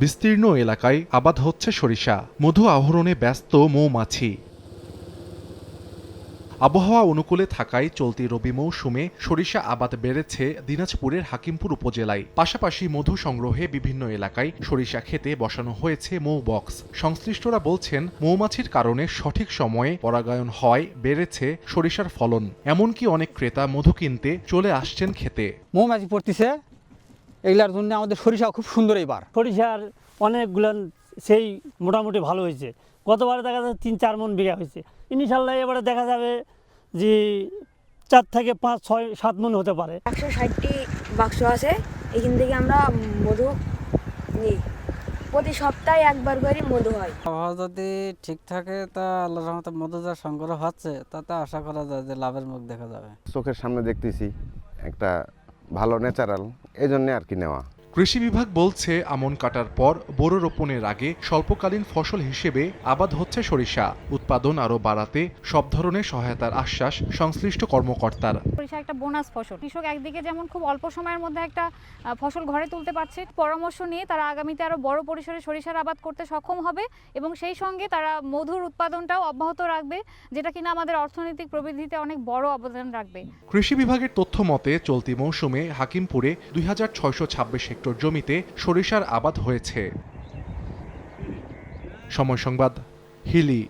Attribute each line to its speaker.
Speaker 1: বিস্তীর্ণ এলাকায় আবাদ হচ্ছে সরিষা, মধু আহরণে ব্যস্ত মৌমাছি। আবহাওয়া অনুকূলে থাকায় চলতি রবি মৌসুমে সরিষা আবাদ বেড়েছে দিনাজপুরের হাকিমপুর উপজেলায়। পাশাপাশি মধু সংগ্রহে বিভিন্ন এলাকায় সরিষা খেতে বসানো হয়েছে মৌ বক্স। সংশ্লিষ্টরা বলছেন, মৌমাছির কারণে সঠিক সময়ে পরাগায়ন হওয়ায় বেড়েছে সরিষার ফলন। এমনকি অনেক ক্রেতা মধু কিনতে চলে আসছেন খেতে।
Speaker 2: মৌমাছি পড়তেছে, এগুলার জন্য আমাদের সরিষা খুব সুন্দর। এবার
Speaker 3: সরিষার অনেকগুলো সেই মোটামুটি ভালো হয়েছে। গতবারে দেখা যাচ্ছে 3-4 মণ বিঘা হয়েছে। ইনশাল্লাহ এবারে দেখা যাবে যে 4 থেকে 5, 6, 7 মণ হতে পারে।
Speaker 4: 160টি বাক্স আছে, এখান থেকে আমরা মধু নিই। প্রতি সপ্তাহে একবার করে মধু হয়।
Speaker 5: আবহাওয়া যদি ঠিক থাকে তা আল্লাহর রহমতে মধু যা সংগ্রহ হচ্ছে তাতে আশা করা যায় যে লাভের মুখ দেখা যাবে।
Speaker 6: চোখের সামনে দেখতেছি একটা ভালো ন্যাচারাল, এই জন্য আর কি নেওয়া।
Speaker 1: কৃষি বিভাগ বলছে, আমন কাটার পর বোরো রোপণের আগে স্বল্পকালীন ফসল হিসেবে আবাদ হচ্ছে সরিষা। উৎপাদন আরও বাড়াতে সব ধরনের সহায়তার আশ্বাস সংশ্লিষ্ট কর্মকর্তার।
Speaker 7: সরিষা একটা বোনাস ফসল। কৃষক একদিকে যেমন খুব অল্প সময়ের মধ্যে একটা ফসল ঘরে তুলতে পারছে, পরামর্শ নিয়ে তারা আগামীতে আরো বড় পরিসরে সরিষার আবাদ করতে সক্ষম হবে এবং সেই সঙ্গে তারা মধুর উৎপাদনটাও অব্যাহত রাখবে, যেটা কিনা আমাদের অর্থনৈতিক প্রবৃদ্ধিতে অনেক বড় অবদান রাখবে।
Speaker 1: কৃষি বিভাগের তথ্য মতে চলতি মৌসুমে হাকিমপুরে 2626 হেক্টর জমিতে সরিষার আবাদ হয়েছে। সময় সংবাদ, হিলি।